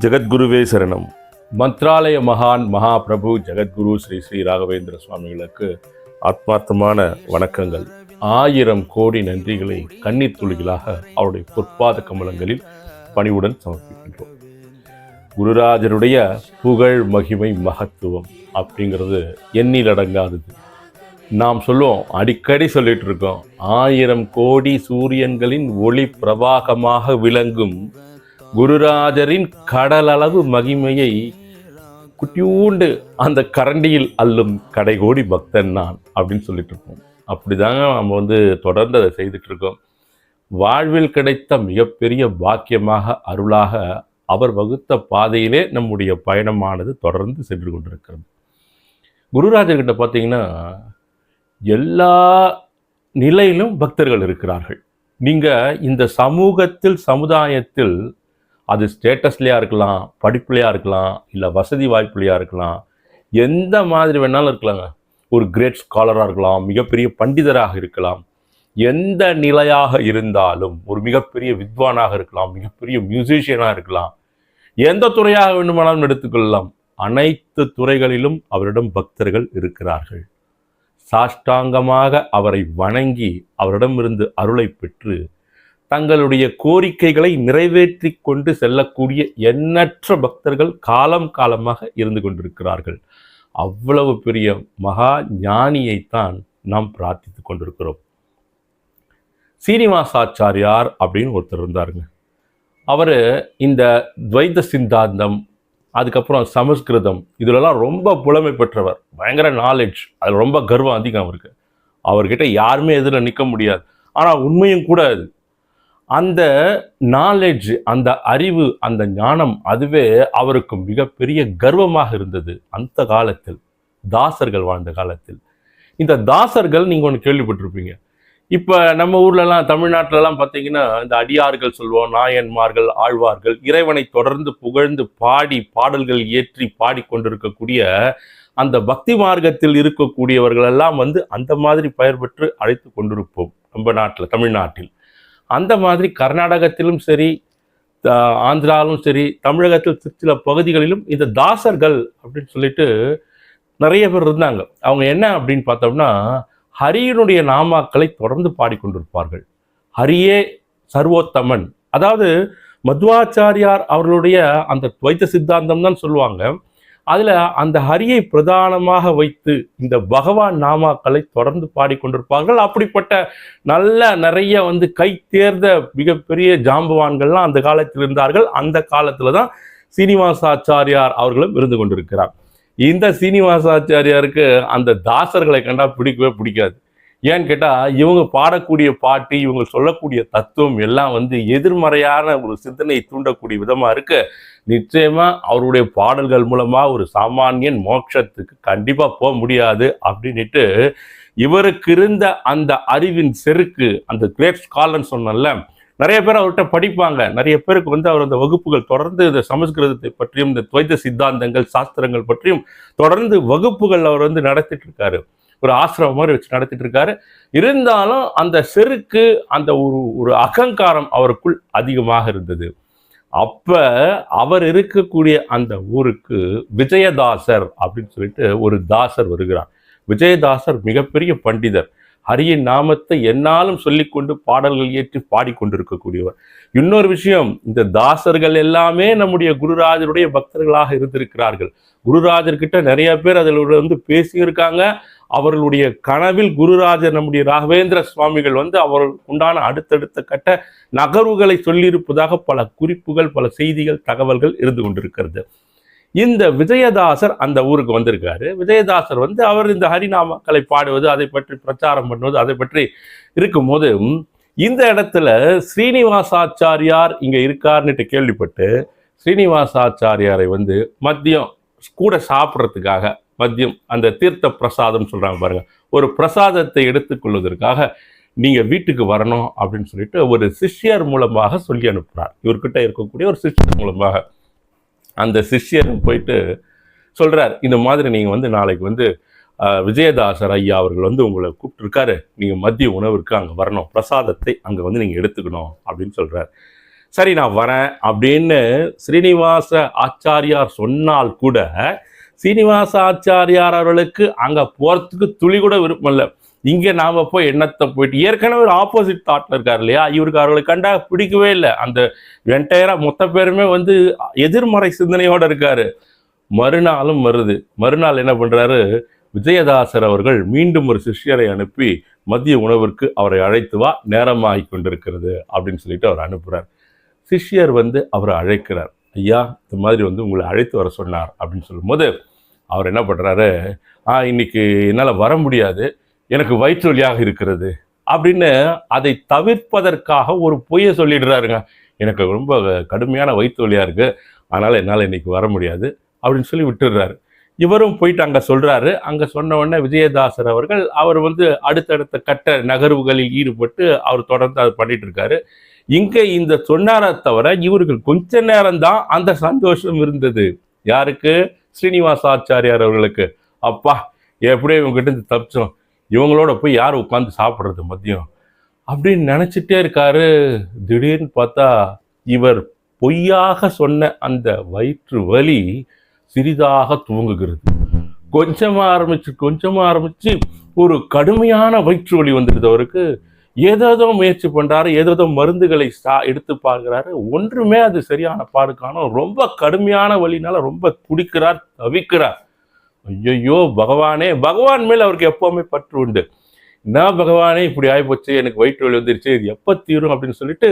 ஜெகத்குருவே சரணம். மந்த்ராலய மகான் மகாபிரபு ஜெகத்குரு ஸ்ரீ ஸ்ரீ ராகவேந்திர சுவாமிகளுக்கு ஆத்மார்த்தமான வணக்கங்கள். 1000 கோடி நன்றிகளை கண்ணீர் துளிகளாக அவருடைய பொற்பாத கமலங்களில் பணிவுடன் சமர்ப்பிக்கின்றோம். குருராஜருடைய புகழ் மகிமை மகத்துவம் அப்படிங்கிறது எண்ணில் அடங்காதது. நாம் சொல்லுவோம், அடிக்கடி சொல்லிட்டு இருக்கோம், 1000 கோடி சூரியன்களின் ஒளி பிரவாகமாக விளங்கும் குருராஜரின் கடலளவு மகிமையை குட்டியூண்டு அந்த கரண்டியில் அள்ளும் கடைகோடி பக்தன் நான் அப்படின்னு சொல்லிட்டு இருக்கோம். அப்படிதாங்க நம்ம தொடர்ந்து அதை செய்துட்டு இருக்கோம். வாழ்வில் கிடைத்த மிகப்பெரிய பாக்கியமாக அருளாக அவர் வகுத்த பாதையிலே நம்முடைய பயணமானது தொடர்ந்து சென்று கொண்டிருக்கிறது. குருராஜர்கிட்ட பார்த்தீங்கன்னா எல்லா நிலையிலும் பக்தர்கள் இருக்கிறார்கள். நீங்கள் இந்த சமூகத்தில் சமுதாயத்தில் அது ஸ்டேட்டஸ்லையாக இருக்கலாம், படிப்புலையாக இருக்கலாம், இல்லை வசதி வாய்ப்புலையாக இருக்கலாம், எந்த மாதிரி வேணாலும் இருக்கலாங்க. ஒரு கிரேட் ஸ்காலராக இருக்கலாம், மிகப்பெரிய பண்டிதராக இருக்கலாம், எந்த நிலையாக இருந்தாலும் ஒரு மிகப்பெரிய வித்வானாக இருக்கலாம், மிகப்பெரிய மியூசிஷியனாக இருக்கலாம், எந்த துறையாக வேண்டுமானாலும் எடுத்துக்கொள்ளலாம். அனைத்து துறைகளிலும் அவரிடம் பக்தர்கள் இருக்கிறார்கள். சாஷ்டாங்கமாக அவரை வணங்கி அவரிடமிருந்து அருளை பெற்று தங்களுடைய கோரிக்கைகளை நிறைவேற்றி கொண்டு செல்லக்கூடிய எண்ணற்ற பக்தர்கள் காலம் காலமாக இருந்து கொண்டிருக்கிறார்கள். அவ்வளவு பெரிய மகா ஞானியைத்தான் நாம் பிரார்த்தித்து கொண்டிருக்கிறோம். சீனிவாசாச்சாரியார் அப்படின்னு ஒருத்தர் இருந்தாருங்க. அவர் இந்த துவைத சித்தாந்தம், அதுக்கப்புறம் சமஸ்கிருதம், இதுலலாம் ரொம்ப புலமை பெற்றவர். பயங்கர நாலேஜ், அதில் ரொம்ப கர்வம் அதிகம் அவருக்கு. அவர்கிட்ட யாருமே எதில் நிற்க முடியாது. ஆனால் உண்மையும் கூட அது. அந்த நாலேஜ், அந்த அறிவு, அந்த ஞானம், அதுவே அவருக்கு மிகப்பெரிய கர்வமாக இருந்தது. அந்த காலத்தில், தாசர்கள் வாழ்ந்த காலத்தில். இந்த தாசர்கள் நீங்கள் ஒன்று கேள்விப்பட்டிருப்பீங்க. இப்போ நம்ம ஊர்லலாம், தமிழ்நாட்டிலலாம் பார்த்தீங்கன்னா, இந்த அடியார்கள் சொல்லுவோம், நாயன்மார்கள், ஆழ்வார்கள், இறைவனை தொடர்ந்து புகழ்ந்து பாடி பாடல்கள் ஏற்றி பாடிக்கொண்டிருக்கக்கூடிய அந்த பக்தி மார்க்கத்தில் இருக்கக்கூடியவர்கள் எல்லாம் அந்த மாதிரி பெயர் பெற்று அழைத்து கொண்டிருப்போம் நம்ம நாட்டில், தமிழ்நாட்டில். அந்த மாதிரி கர்நாடகத்திலும் சரி, ஆந்திராவிலும் சரி, தமிழகத்தில் சில பகுதிகளிலும் இந்த தாசர்கள் அப்படின்னு சொல்லிட்டு நிறைய பேர் இருந்தாங்க. அவங்க என்ன அப்படின்னு பார்த்தோம்னா, ஹரியினுடைய நாமாக்களை தொடர்ந்து பாடிக்கொண்டிருப்பார்கள். ஹரியே சர்வோத்தமன். அதாவது மத்வாச்சாரியார் அவர்களுடைய அந்த துவைத்த சித்தாந்தம் தான் சொல்லுவாங்க. அதில் அந்த ஹரியை பிரதானமாக வைத்து இந்த பகவான் நாமாக்களை தொடர்ந்து பாடிக்கொண்டிருப்பார்கள். அப்படிப்பட்ட நல்ல நிறைய கை தேர்ந்த மிகப்பெரிய ஜாம்பவான்கள்லாம் அந்த காலத்தில் இருந்தார்கள். அந்த காலத்தில் தான் சீனிவாசாச்சாரியார் அவர்களும் இருந்து கொண்டிருக்கிறார். இந்த சீனிவாசாச்சாரியாருக்கு அந்த தாசர்களை கண்டா பிடிக்கவே பிடிக்காது. ஏன்னு கேட்டால், இவங்க பாடக்கூடிய பாட்டு, இவங்க சொல்லக்கூடிய தத்துவம் எல்லாம் எதிர்மறையான ஒரு சிந்தனையை தூண்டக்கூடிய விதமாக இருக்கு. நிச்சயமாக அவருடைய பாடல்கள் மூலமாக ஒரு சாமானியன் மோட்சத்துக்கு கண்டிப்பாக போக முடியாது அப்படின்ட்டு இவருக்கு இருந்த அந்த அறிவின் செருக்கு, அந்த கிரேட் ஸ்காலர்னு சொன்னல, நிறைய பேர் அவர்கிட்ட படிப்பாங்க. நிறைய பேருக்கு அவர் அந்த வகுப்புகள் தொடர்ந்து இந்த சமஸ்கிருதத்தை பற்றியும் இந்த துவைத சித்தாந்தங்கள் சாஸ்திரங்கள் பற்றியும் தொடர்ந்து வகுப்புகள் அவர் நடத்திட்டு இருக்காரு. ஒரு ஆசிரமம் மாதிரி வச்சு நடத்திட்டு இருக்காரு. இருந்தாலும் அந்த செருக்கு, அந்த ஒரு அகங்காரம் அவருக்குள் அதிகமாக இருந்தது. அப்ப அவர் இருக்கக்கூடிய அந்த ஊருக்கு விஜயதாசர் அப்படின்னு சொல்லிட்டு ஒரு தாசர் வருகிறார். விஜயதாசர் மிகப்பெரிய பண்டிதர். ஹரியின் நாமத்தை என்னாலும் சொல்லிக்கொண்டு பாடல்கள் ஏற்றி பாடிக்கொண்டிருக்கக்கூடியவர். இன்னொரு விஷயம், இந்த தாசர்கள் எல்லாமே நம்முடைய குருராஜருடைய பக்தர்களாக இருந்திருக்கிறார்கள். குருராஜர்கிட்ட நிறைய பேர் அதில் பேசியிருக்காங்க. அவர்களுடைய கனவில் குருராஜர் நம்முடைய ராகவேந்திர சுவாமிகள் அவர் உண்டான அடுத்தடுத்த கட்ட நகர்வுகளை சொல்லியிருப்பதாக பல குறிப்புகள், பல செய்திகள், தகவல்கள் இருந்து கொண்டிருக்கிறது. இந்த விஜயதாசர் அந்த ஊருக்கு வந்திருக்காரு. விஜயதாசர் அவர் இந்த ஹரிநாமக்களை பாடுவது, அதை பற்றி பிரச்சாரம் பண்ணுவது, அதை பற்றி இருக்கும்போது இந்த இடத்துல ஸ்ரீனிவாசாச்சாரியார் இங்கே இருக்காருன்னுட்டு கேள்விப்பட்டு ஸ்ரீனிவாசாச்சாரியாரை மதியம் கூட சாப்பிட்றதுக்காக, மதியம் அந்த தீர்த்த பிரசாதம் சொல்கிறாங்க பாருங்க, ஒரு பிரசாதத்தை எடுத்துக்கொள்வதற்காக நீங்கள் வீட்டுக்கு வரணும் அப்படின்னு சொல்லிட்டு ஒரு சிஷ்யர் மூலமாக சொல்லி அனுப்புகிறார். இவர்கிட்ட இருக்கக்கூடிய ஒரு சிஷ்யர் மூலமாக அந்த சிஷ்யர் போயிட்டு சொல்கிறார், இந்த மாதிரி நீங்கள் நாளைக்கு விஜயதாசர் ஐயா அவர்கள் உங்களை கூப்பிட்டுருக்காரு, நீங்கள் மதிய உணவிற்கு அங்கே வரணும், பிரசாதத்தை அங்கே நீங்கள் எடுத்துக்கணும் அப்படின்னு சொல்கிறார். சரி நான் வரேன் அப்படின்னு ஸ்ரீனிவாச ஆச்சாரியார் சொன்னால் கூட சீனிவாச ஆச்சாரியார் அவர்களுக்கு அங்க போறதுக்கு துளி கூட விருப்பம் இல்லை. இங்க நாம போய் எண்ணத்தை போயிட்டு ஏற்கனவே ஒரு ஆப்போசிட் தாட்ல இருக்காரு இல்லையா, இவருக்கு அவர்களை கண்டா பிடிக்கவே இல்லை. அந்த என்டையரா மொத்த பேருமே வந்து எதிர்மறை சிந்தனையோட இருக்காரு. மறுநாளும் வருது. மறுநாள் என்ன பண்றாரு, விஜயதாசர் அவர்கள் மீண்டும் ஒரு சிஷ்யரை அனுப்பி மதிய உணவிற்கு அவரை அழைத்து வா, நேரமாகி கொண்டிருக்கிறது அப்படின்னு சொல்லிட்டு அவர் அனுப்புறார். சிஷ்யர் வந்து அவரை அழைக்கிறார். ஐயா இந்த மாதிரி வந்து உங்களை அழைத்து வர சொன்னார் அப்படின்னு சொல்லும்போது அவர் என்ன பண்றாரு, இன்னைக்கு என்னால் வர முடியாது, எனக்கு வயிற்று வலியாக இருக்கிறது அப்படின்னு அதை தவிர்ப்பதற்காக ஒரு பொய்யை சொல்லிடுறாருங்க. எனக்கு ரொம்ப கடுமையான வயிற்று வலியாக இருக்கு, அதனால என்னால் இன்னைக்கு வர முடியாது அப்படின்னு சொல்லி விட்டுடுறாரு. இவரும் போயிட்டு அங்கே சொல்றாரு. அங்கே சொன்ன உடனே விஜயதாசர் அவர்கள் அவர் வந்து அடுத்தடுத்த கட்ட நகர்வுகளில் ஈடுபட்டு அவர் தொடர்ந்து அதை பண்ணிட்டு இருக்காரு. இங்கே இந்த சொன்னாரை தவிர இவருக்கு கொஞ்ச நேரம் தான் அந்த சந்தோஷம் இருந்தது. யாருக்கு? ஸ்ரீனிவாசாச்சாரியார் அவர்களுக்கு. அப்பா எப்படியோ இவங்ககிட்ட இருந்து தப்பிச்சோம், இவங்களோட போய் யார் உட்காந்து சாப்பிட்றது மதியம் அப்படின்னு நினச்சிட்டே இருக்காரு. திடீர்னு பார்த்தா இவர் பொய்யாக சொன்ன அந்த வயிற்று வலி சிறிதாக துவங்குகிறது. கொஞ்சமாக ஆரம்பிச்சு ஒரு கடுமையான வயிற்று வலி வந்துடுது அவருக்கு. ஏதோ முயற்சி பண்றாரு, ஏதோ மருந்துகளை எடுத்து பார்க்கிறாரு, ஒன்றுமே அது சரியான பாடுக்கான ரொம்ப கடுமையான வலினால ரொம்ப துடிக்கிறார், தவிக்கிறார். ஐயோ பகவானே, பகவான் மேல் அவருக்கு எப்பவுமே பற்று உண்டு. என்ன பகவானே இப்படி ஆகிப்போச்சு, எனக்கு வயிற்று வலி வந்துருச்சு, இது எப்போ தீரும் அப்படின்னு சொல்லிட்டு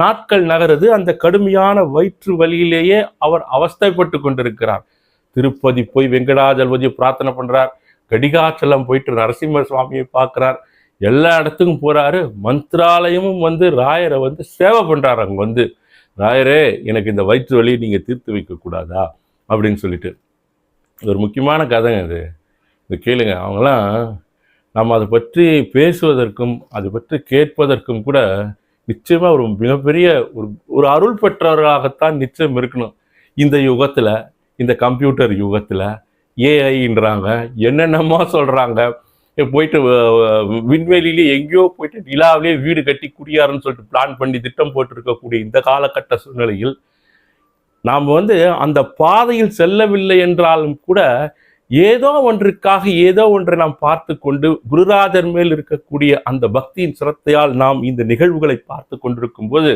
நாட்கள் நகருது. அந்த கடுமையான வயிற்று வலியிலேயே அவர் அவஸ்தைப்பட்டு கொண்டிருக்கிறார். திருப்பதி போய் வெங்கடாஜலபதியை பிரார்த்தனை பண்றார், கடிகாச்சலம் போயிட்டு நரசிம்ம சுவாமியை பார்க்கிறார், எல்லா இடத்துக்கும் போறாரு. மந்திராலயமும் வந்து ராயரை வந்து சேவை பண்றாரு. அங்க வந்து ராயரே எனக்கு இந்த வயிற்று வலியை நீங்க தீர்த்து வைக்க கூடாதா அப்படின்னு சொல்லிட்டு. ஒரு முக்கியமான கதைங்க அது, இது கேளுங்க. அவங்களாம் நம்ம அதை பற்றி பேசுவதற்கும் அதை பற்றி கேட்பதற்கும் கூட நிச்சயமா ஒரு மிகப்பெரிய ஒரு அருள் பெற்றவர்களாகத்தான் நிச்சயம் இருக்கணும். இந்த யுகத்துல, இந்த கம்ப்யூட்டர் யுகத்துல ஏஐன்றாங்க, என்னென்னமோ சொல்றாங்க, போயிட்டு விண்வெளியிலே எங்கேயோ போயிட்டு நிலாவிலே வீடு கட்டி குடியாருன்னு சொல்லிட்டு பிளான் பண்ணி திட்டம் போட்டு இருக்கக்கூடிய இந்த காலகட்ட சூழ்நிலையில் நாம் வந்து அந்த பாதையில் செல்லவில்லை என்றாலும் கூட ஏதோ ஒன்றுக்காக ஏதோ ஒன்றை நாம் பார்த்து கொண்டு குருராஜர் மேல் இருக்கக்கூடிய அந்த பக்தியின் சிரத்தையால் நாம் இந்த நிகழ்வுகளை பார்த்து கொண்டிருக்கும் போது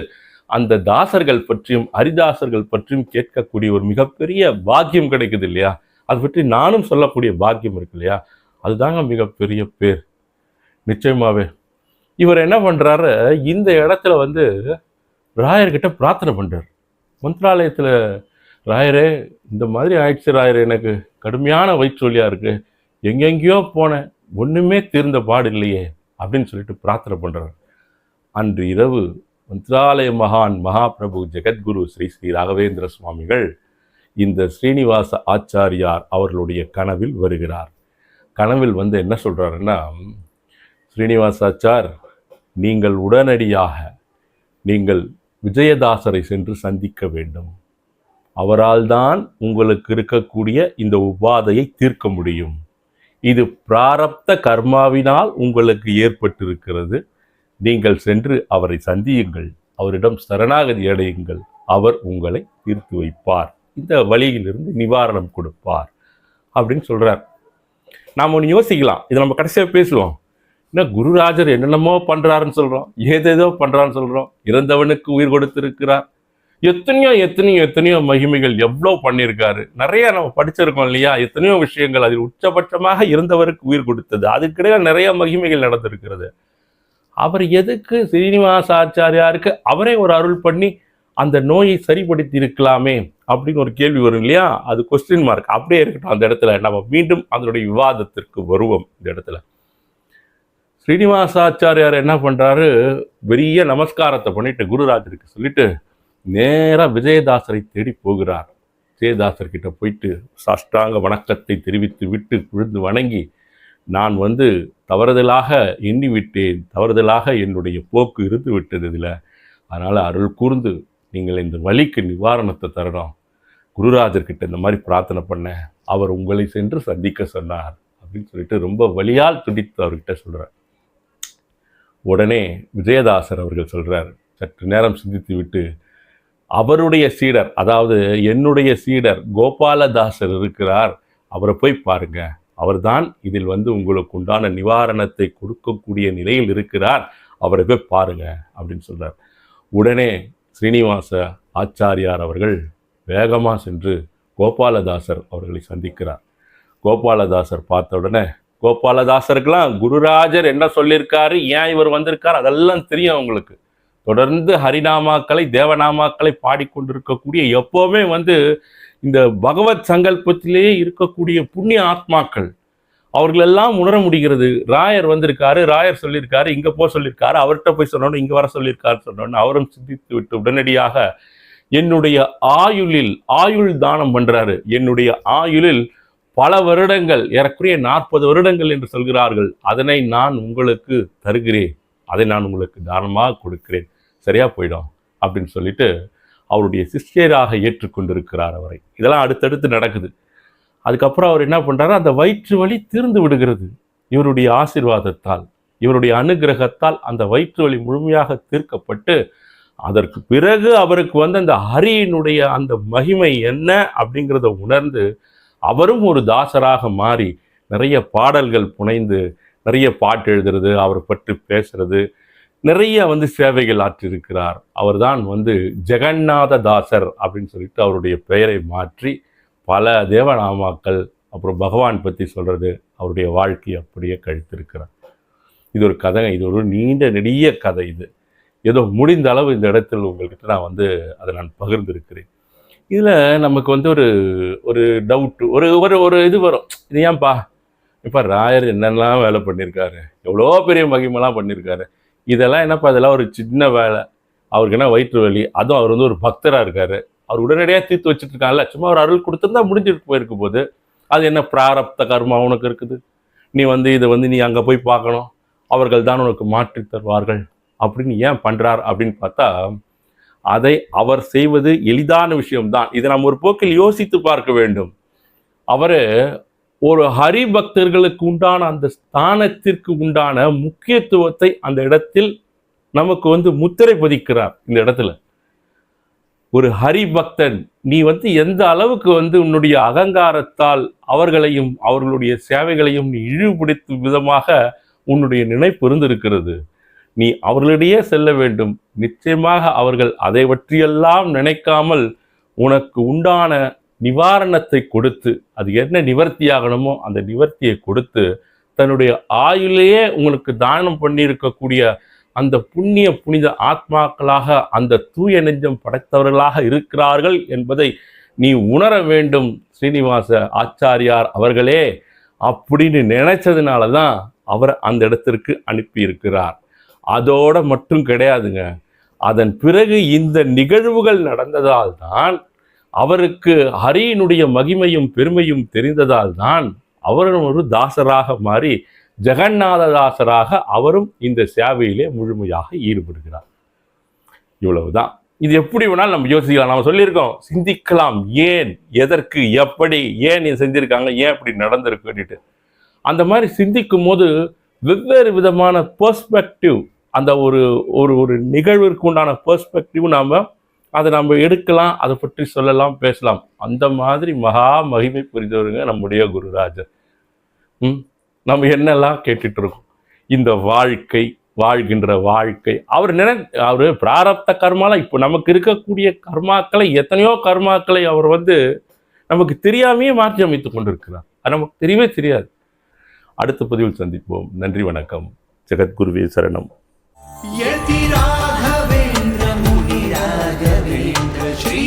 அந்த தாசர்கள் பற்றியும் ஹரிதாசர்கள் பற்றியும் கேட்கக்கூடிய ஒரு மிகப்பெரிய பாக்கியம் கிடைக்குது இல்லையா, அதை பற்றி நானும் சொல்லக்கூடிய பாக்கியம் இருக்கு இல்லையா, அதுதாங்க மிகப்பெரிய பேர். நிச்சயமாவே இவர் என்ன பண்றாரு, இந்த இடத்துல வந்து ராயர்கிட்ட பிரார்த்தனை பண்றார். மந்திராலயத்துல ராயரே இந்த மாதிரி ஆயிடுச்சு ராயரே, எனக்கு கடுமையான வயிற்று வலியா இருக்கு, எங்கெங்கேயோ போனேன், ஒண்ணுமே தீர்ந்த பாடு இல்லையே அப்படின்னு சொல்லிட்டு பிரார்த்தனை பண்றார். அன்று இரவு மந்திராலய மகான் மகாபிரபு ஜெகத்குரு ஸ்ரீ ஸ்ரீ ராகவேந்திர சுவாமிகள் இந்த ஸ்ரீனிவாச ஆச்சாரியார் அவர்களுடைய கனவில் வருகிறார். கனவில் வந்து என்ன சொல்றாருன்னா, ஸ்ரீனிவாசாச்சார் நீங்கள் உடனடியாக நீங்கள் விஜயதாசரை சென்று சந்திக்க வேண்டும், அவரால் தான் உங்களுக்கு இருக்கக்கூடிய இந்த உபாதையை தீர்க்க முடியும், இது பிராரப்த கர்மாவினால் உங்களுக்கு ஏற்பட்டிருக்கிறது, நீங்கள் சென்று அவரை சந்தியுங்கள், அவரிடம் சரணாகதி அடையுங்கள், அவர் உங்களை தீர்த்து வைப்பார், இந்த வழியிலிருந்து நிவாரணம் கொடுப்பார் அப்படின்னு சொல்றார். நாம் ஒன்று யோசிக்கலாம், இதை நம்ம கடைசியாக பேசுவோம். என்ன குருராஜர் என்னென்னமோ பண்றாருன்னு சொல்றோம், ஏதேதோ பண்றான்னு சொல்றோம், இறந்தவனுக்கு உயிர் கொடுத்திருக்கிறார், எத்தனையோ மகிமைகள் எவ்வளோ பண்ணியிருக்காரு, நிறைய நம்ம படிச்சிருக்கோம் இல்லையா, எத்தனையோ விஷயங்கள். அதில் உச்சபட்சமாக இருந்தவருக்கு உயிர் கொடுத்தது, அதுக்கிடையே நிறைய மகிமைகள் நடந்திருக்கிறது. அவர் எதுக்கு ஸ்ரீனிவாசாச்சாரியாருக்கு அவரே ஒரு அருள் பண்ணி அந்த நோயை சரிப்படுத்தி இருக்கலாமே அப்படின்னு ஒரு கேள்வி வரும் இல்லையா, அது கொஸ்டின் மார்க் அப்படியே இருக்கட்டும். அந்த இடத்துல நம்ம மீண்டும் அதனுடைய விவாதத்திற்கு வருவோம். இந்த இடத்துல ஸ்ரீனிவாசாச்சாரியார் என்ன பண்றாரு, பெரிய நமஸ்காரத்தை பண்ணிட்டு குருராஜருக்கு சொல்லிட்டு நேராக விஜயதாசரை தேடி போகிறார். விஜயதாசர்கிட்ட போயிட்டு சாஷ்டாங்க வணக்கத்தை தெரிவித்து விட்டு விழுந்து வணங்கி, நான் வந்து தவறுதலாக எண்ணி விட்டேன், தவறுதலாக என்னுடைய போக்கு இருந்து விட்டது இதில், அதனால் அருள் கூர்ந்து நீங்கள் இந்த வலிக்கு நிவாரணத்தை தரணும், குருராஜர்கிட்ட இந்த மாதிரி பிரார்த்தனை பண்ணேன், அவர் உங்களை சென்று சந்திக்க சொன்னார் அப்படின்னு சொல்லிட்டு ரொம்ப வலியால் துடித்து அவர்கிட்ட சொல்கிறார். உடனே விஜயதாசர் அவர்கள் சொல்கிறார், சற்று நேரம் சிந்தித்து விட்டு, அவருடைய சீடர், அதாவது என்னுடைய சீடர் கோபாலதாசர் இருக்கிறார், அவரை போய் பாருங்க, அவர்தான் இதில் உங்களுக்கு உண்டான நிவாரணத்தை கொடுக்கக்கூடிய நிலையில் இருக்கிறார், அவரை போய் பாருங்க அப்படின்னு சொல்றார். உடனே ஸ்ரீனிவாச ஆச்சாரியார் அவர்கள் வேகமாக சென்று கோபாலதாசர் அவர்களை சந்திக்கிறார். கோபாலதாசர் பார்த்த உடனே, கோபாலதாசருக்கெல்லாம் குருராஜர் என்ன சொல்லியிருக்காரு, ஏன் இவர் வந்திருக்கார், அதெல்லாம் தெரியும் அவங்களுக்கு. தொடர்ந்து ஹரிநாமாக்களை தேவநாமாக்களை பாடிக்கொண்டிருக்கக்கூடிய, எப்போவுமே இந்த பகவத் சங்கல்பத்திலேயே இருக்கக்கூடிய புண்ணிய ஆத்மாக்கள், அவர்களெல்லாம் உணர முடிகிறது. ராயர் வந்திருக்காரு, ராயர் சொல்லியிருக்காரு, இங்கே போக சொல்லியிருக்காரு, அவர்கிட்ட போய் சொன்னோன்னு இங்கே வர சொல்லியிருக்காரு சொன்னோன்னு அவரும் சிந்தித்து விட்டு உடனடியாக என்னுடைய ஆயுள் தானம் பண்றாரு. என்னுடைய ஆயுளில் பல வருடங்கள், ஏறக்குறைய 40 வருடங்கள் என்று சொல்கிறார்கள், அதனை நான் உங்களுக்கு தருகிறேன், அதை நான் உங்களுக்கு தானமாக கொடுக்கிறேன், சரியா போயிடும் அப்படின்னு சொல்லிட்டு அவருடைய சிஷ்யராக ஏற்றுக்கொண்டிருக்கிறார் அவரை. இதெல்லாம் அடுத்தடுத்து நடக்குது. அதுக்கப்புறம் அவர் என்ன பண்றாரு, அந்த வயிற்று வலி தீர்ந்து விடுகிறது. இவருடைய ஆசீர்வாதத்தால், இவருடைய அனுகிரகத்தால் அந்த வயிற்று வலி முழுமையாக தீர்க்கப்பட்டு, அதற்கு பிறகு அவருக்கு அந்த ஹரியினுடைய அந்த மகிமை என்ன அப்படிங்கிறத உணர்ந்து அவரும் ஒரு தாசராக மாறி நிறைய பாடல்கள் புனைந்து நிறைய பாட்டு எழுதுறது, அவரை பற்றி பேசுறது, நிறைய சேவைகள் ஆற்றிருக்கிறார். அவர்தான் ஜெகநாத தாசர் அப்படின்னு சொல்லிட்டு அவருடைய பெயரை மாற்றி பல தேவநாமாக்கள், அப்புறம் பகவான் பற்றி சொல்றது, அவருடைய வாழ்க்கையை அப்படியே கழித்திருக்கிறார். இது ஒரு கதை, இது ஒரு நீண்ட நெடிய கதை. இது ஏதோ முடிந்த அளவு இந்த இடத்தில் உங்கள்கிட்ட நான் அதை நான் பகிர்ந்திருக்கிறேன். இதில் நமக்கு ஒரு ஒரு டவுட்டு, ஒரு ஒரு ஒரு இது வரும், இது ஏன்பா இப்போ ராயர் என்னென்னலாம் வேலை பண்ணியிருக்காரு, எவ்வளோ பெரிய மகிமெல்லாம் பண்ணியிருக்காரு, இதெல்லாம் என்னப்பா இதெல்லாம் ஒரு சின்ன வேலை, அவருக்கு என்ன வயிற்று வலி, அதுவும் அவர் ஒரு பக்தராக இருக்காரு, அவர் உடனடியாக தீர்த்து வச்சுட்டு இருக்காங்கல்ல, சும்மா ஒரு அருள் கொடுத்துருந்தா முடிஞ்சிட்டு போயிருக்கும் போது அது என்ன பிராரப்த கர்மா உனக்கு இருக்குது, நீ இதை நீ அங்கே போய் பார்க்கணும், அவர்கள் தான் உனக்கு மாற்றி தருவார்கள் அப்படின்னு ஏன் பண்ணுறார் அப்படின்னு பார்த்தா, அதை அவர் செய்வது எளிதான விஷயம்தான். இதை நாம் ஒரு போக்கில் யோசித்து பார்க்க வேண்டும். அவர் ஒரு ஹரி பக்தர்களுக்கு உண்டான அந்த ஸ்தானத்திற்கு உண்டான முக்கியத்துவத்தை அந்த இடத்தில் நமக்கு முத்திரை பதிக்கிறார். இந்த இடத்துல ஒரு ஹரி பக்தன் நீ எந்த அளவுக்கு உன்னுடைய அகங்காரத்தால் அவர்களையும் அவர்களுடைய சேவைகளையும் நீ இழிவுபடுத்தும் விதமாக உன்னுடைய நினைப்பு இருந்திருக்கிறது. நீ அவர்களிடையே செல்ல வேண்டும். நிச்சயமாக அவர்கள் அதை பற்றியெல்லாம் நினைக்காமல் உனக்கு உண்டான நிவாரணத்தை கொடுத்து, அது என்ன நிவர்த்தியாகணுமோ அந்த நிவர்த்தியை கொடுத்து, தன்னுடைய ஆயுளையே உங்களுக்கு தானம் பண்ணியிருக்கக்கூடிய அந்த புனித ஆத்மாக்களாக, அந்த தூய நெஞ்சம் படைத்தவர்களாக இருக்கிறார்கள் என்பதை நீ உணர வேண்டும் ஸ்ரீனிவாச ஆச்சாரியார் அவர்களே அப்படின்னு நினைச்சதுனால தான் அவர் அந்த இடத்திற்கு அனுப்பியிருக்கிறார். அதோட மட்டும் கிடையாதுங்க. அதன் பிறகு இந்த நிகழ்வுகள் நடந்ததால் தான் அவருக்கு ஹரியினுடைய மகிமையும் பெருமையும் தெரிந்ததால் தான் அவரும் ஒரு தாசராக மாறி ஜெகநாத தாசராக அவரும் இந்த சேவையிலே முழுமையாக ஈடுபடுகிறார். இவ்வளவுதான். இது எப்படி வேணாலும் நம்ம யோசிக்கலாம், நம்ம சொல்லியிருக்கோம், சிந்திக்கலாம், ஏன், எதற்கு, எப்படி, ஏன் இது செஞ்சிருக்காங்க, ஏன் இப்படி நடந்திருக்கு. அந்த மாதிரி சிந்திக்கும் போது வெவ்வேறு விதமான பெர்ஸ்பெக்டிவ், அந்த ஒரு ஒரு ஒரு நிகழ்விற்கு உண்டான பெர்ஸ்பெக்டிவ் அதை நம்ம எடுக்கலாம், அதை பற்றி சொல்லலாம், பேசலாம். அந்த மாதிரி மகா மகிமை புரிந்தவருங்க நம்முடைய குருராஜர். நம்ம என்னெல்லாம் கேட்டுட்டு இருக்கோம், இந்த வாழ்கின்ற வாழ்க்கை அவர் பிராரப்த கர்மாலாம், இப்போ நமக்கு இருக்கக்கூடிய கர்மாக்களை, எத்தனையோ கர்மாக்களை அவர் நமக்கு தெரியாமையே மாற்றி அமைத்து கொண்டிருக்கிறார். அது நமக்கு தெரியவே தெரியாது. அடுத்த பதிவில் சந்திப்போம். நன்றி, வணக்கம். ஜெகத்குருவே சரணம். यति राघवेन्द्र मुनि राघवेन्द्र श्री